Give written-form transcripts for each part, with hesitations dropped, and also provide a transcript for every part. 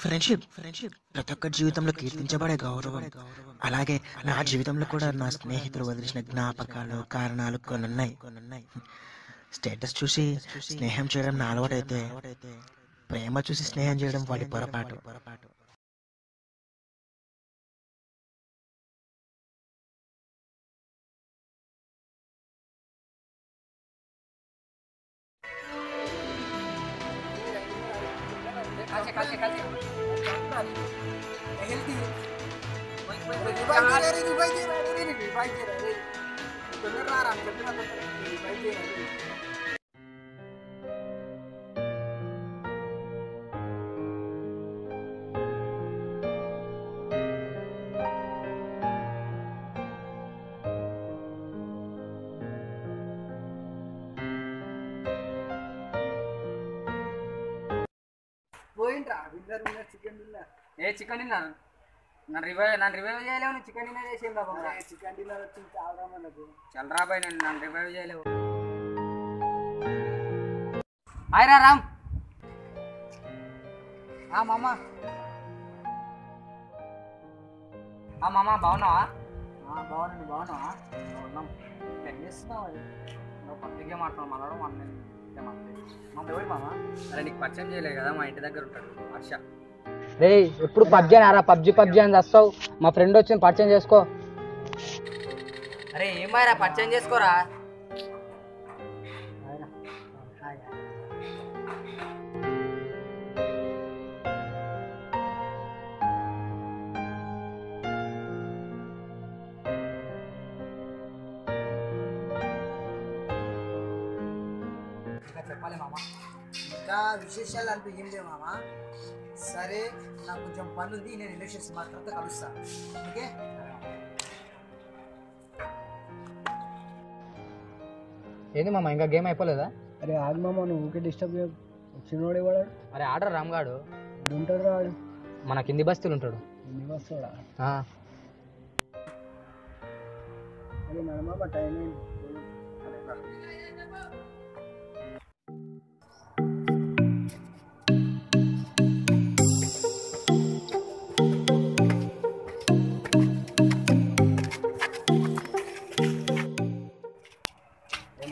Friendship ప్రతి ఒక్క జీవితంలో కీర్తించబడే గౌరవం. అలాగే నా జీవితంలో కూడా నా స్నేహితులు వదిలిన జ్ఞాపకాలు, కారణాలు కొన్ని ఉన్నాయి. స్టేటస్ చూసి స్నేహం చేయడం నా అలవాటైతే, ప్రేమ చూసి స్నేహం చేయడం వాటి పొరపాటు. చికెన్ డిన్నర్ నన్ను రివైవ్ చేయలేవు. చికెన్ డిన్నర్ చేసి చికెన్ డిన్నర్ వచ్చింది చల్లరా బాయ్, నన్ను రివైవ్ చేయలేవు. హాయ్ రా రామ్. మామ మామ బాగున్నావా? బాగున్నాను. బాగున్నావా? బాగున్నాం. ఏం చేస్తున్నావు? పబ్లిక్గా మాట్లాడు మనోడు మన ఎవరు మామ? అరే నీకు పరిచయం చేయలేదు కదా, మా ఇంటి దగ్గర ఉంటాడు హర్ష. రే ఎప్పుడు పబ్జీ అని పబ్జీ అని వస్తావు. మా ఫ్రెండ్ వచ్చింది, పరిచయం చేసుకో. అరే ఏమైనా పరిచయం చేసుకోరా. చెప్పాలి మామ. ఇంకా విశేషాలు అంటూ ఏం లేవు మామ. సరే, నాకు కొంచెం పని ఉంది, నేను ఎలక్షన్స్ మా తర్వాత కలుస్తాను. ఓకే? ఏంది మామ, ఇంకా గేమ్ అయిపోలేదా? అరే ఆగు మామ, నువ్వు ఊకే డిస్టర్బ్ వచ్చినోడే వాడాడు. అరే ఆర్డర్ రామ్గాడు ఉంటాడు రాడు, మన కింది బస్తీలు ఉంటాడు. ఎన్ని వస్తాడా? ఆ. అరే నడమామ, టైం అయింది.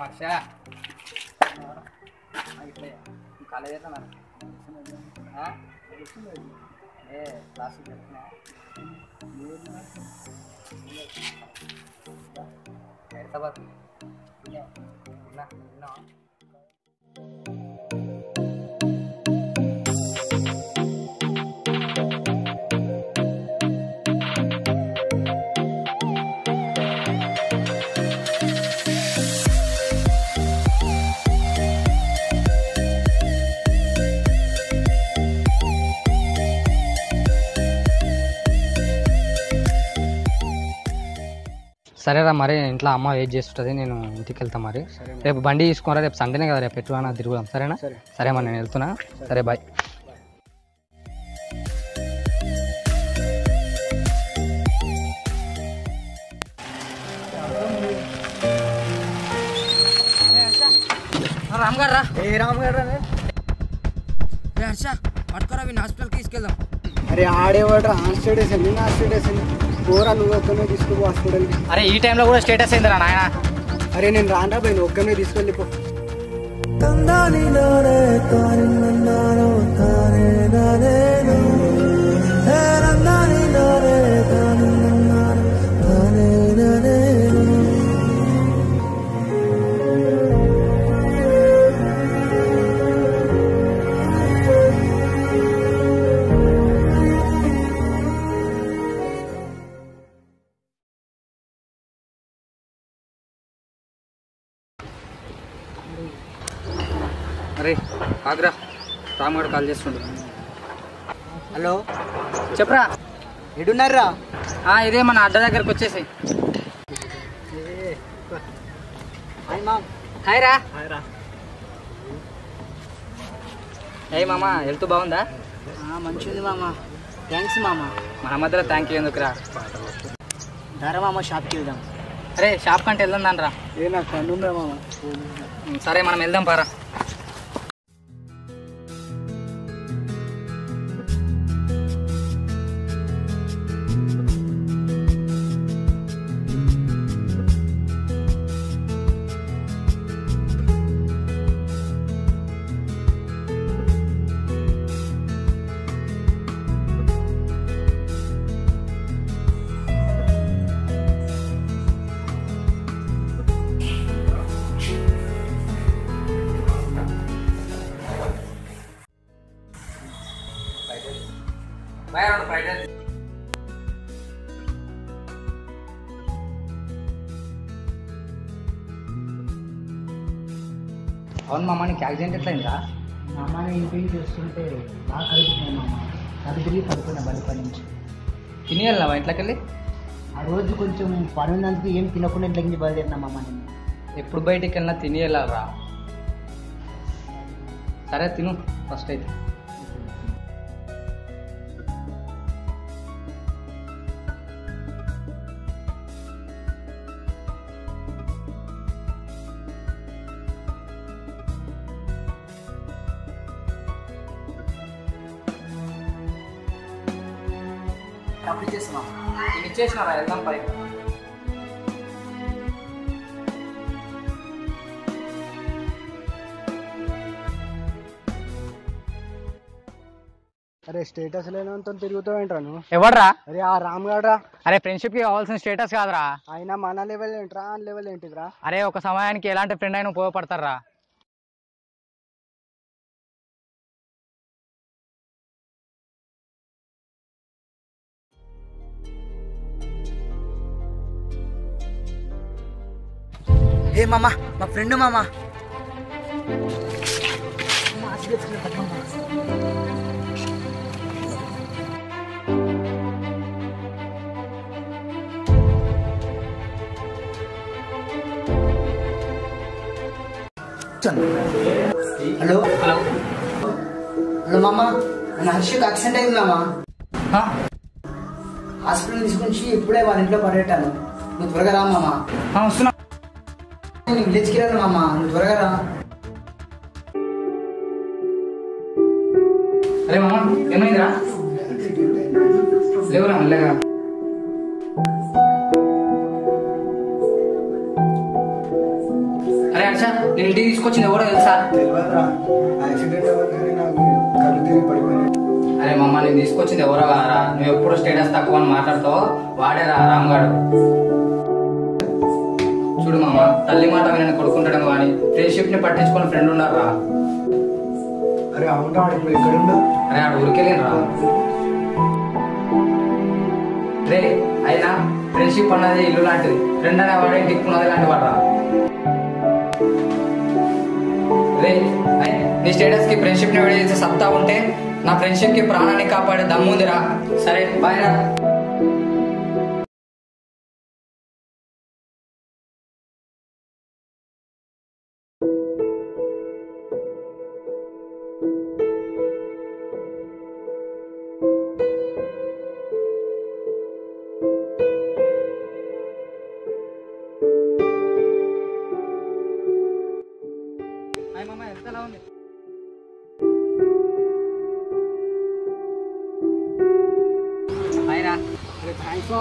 హర్ష కాలేజ్ ఎట్లా మరి? క్లాస్ చెప్తున్నా హైదరాబాద్ విన్నా. సరేరా, మరి ఇంట్లో అమ్మ వెయిట్ చేస్తుంటుంది, నేను ఇంటికి వెళ్తా. మరి రేపు బండి తీసుకోరా, రేపు సండేనే కదా, రేపు ఎటు అన్నా తిరుగుదాం. సరేనా? సరే మరి నేను వెళ్తున్నా. సరే బాయ్. రామ్ గారు రా. ఏ రామ్ గారు రా. హర్ష పట్టుకోరా, వీడిని హాస్పిటల్కి తీసుకెళ్దాం. అరే ఆడేవాడు హాస్పిటల్స్ అండి, నా హాస్పిటల్స్ అండి. పోరా, నువ్వు ఒక్కనే తీసుకుపో హాస్పిటల్కి. అరే ఈ టైంలో కూడా స్టేటస్ అయిందిరా నాయన. అరే నేను రాను రా పోయి, నువ్వు ఒక్కనే తీసుకెళ్ళిపో. అరే ఆగ్రా, రామ్ గారు కాల్ చేస్తుండ్రు. హలో, చెప్పరా. ఎడున్నారా? ఇదే మన అడ్డ దగ్గరకు వచ్చేసి. Hi mom. హాయ్ రా. హాయ్ రా. ఏ మామ, హెల్త్ బాగుందా? మంచిది మామ. థ్యాంక్స్ మామ. మన మధ్యలో థ్యాంక్ యూ ఎందుకురా. ధర మామ, షాప్కి వెళ్దాం. అరే షాప్ కంటే వెళ్దాం రా. ఏ నాకు పని ఉందా మామ. సరే మనం వెళ్దాం పారా. అవును మామ నీకు యాక్సిడెంట్ ఎట్లయిందిరా? మా అమ్మాయి ఇంటికి చూస్తుంటే బాగా కలుగుతున్నాయి మామ. అది తిరిగి పడుకున్నా బండి పని నుంచి. తిని వెళ్ళావా ఇంట్లోకి వెళ్ళి? ఆ రోజు కొంచెం పని ఉన్నందుకు ఏం తినకుండా ఇంట్లోకి నుంచి బయలుదేరినా మామ నేను. ఎప్పుడు బయటికి వెళ్ళినా తిని వెళ్ళాలరా. సరే తిను ఫస్ట్ అయితే. డబ్బులు చేస్తున్నా నేను ఇచ్చేసినారా వెళ్దాం పైకి. అరే స్టేటస్ లేనంత తిరుగుతావు ఏంట్రా నువ్వు? ఎవడ్రా? అరే ఆ రామ్ గాడ్రా. అరే ఫ్రెండ్షిప్ కి కావాల్సిన స్టేటస్ కాదురా. అయినా మన లెవెల్ ఏంట్రా ఆ లెవెల్ ఏంటిదిరా? అరే ఒక సమయానికి ఎలాంటి ఫ్రెండ్ అయినా ఉపయోగపడతారా. ఏ మామ మా ఫ్రెండ్ మామ. హలో హలో హలో మామ, మన హర్షకి యాక్సిడెంట్ అయింది మామ. హాస్పిటల్ తీసుకొని ఇప్పుడే వాళ్ళ ఇంట్లో పడేటాను. నువ్వు త్వరగా రా మామ. వస్తున్నా. నేను విలేజ్కి రాను మామ, నువ్వు త్వరగా రా. అరే మామ ఏమైందిరా? లేవురా మెల్లగా. అరే హర్ష నేను ఇంటికి తీసుకొచ్చింది ఎవరో తెలుసా? అరే మమ్మ నేను తీసుకొచ్చింది ఎవరో కాదరా. నువ్వు ఎప్పుడు స్టేటస్ తక్కువ అని మాట్లాడుతావు. వాడేరా రామ్గాడు. చూడు మామ తల్లి మాట నేను కొడుకుంటాడు కానీ ఫ్రెండ్షిప్ ని పట్టించుకొని ఫ్రెండ్ ఉన్నారా. అరే అవునా ఇప్పుడు ఎక్కడుండవు? అరే ఆడు ఊరికెళ్ళినరా. రే అయినా ఫ్రెండ్షిప్ అన్నది ఇల్లు లాంటిది. ఫ్రెండ్ అనే వాడే దిక్కున్నది లాంటి వాడరా. రే నీ స్టేటస్ కి ఫ్రెండ్షిప్ ని విడదీసే సత్తా ఉంటే నా ఫ్రెండ్షిప్ కి ప్రాణాన్ని కాపాడే దమ్ముందిరా. సరే బాయ్ రా. ఎంతలా ఉంది? అరే థ్యాంక్స్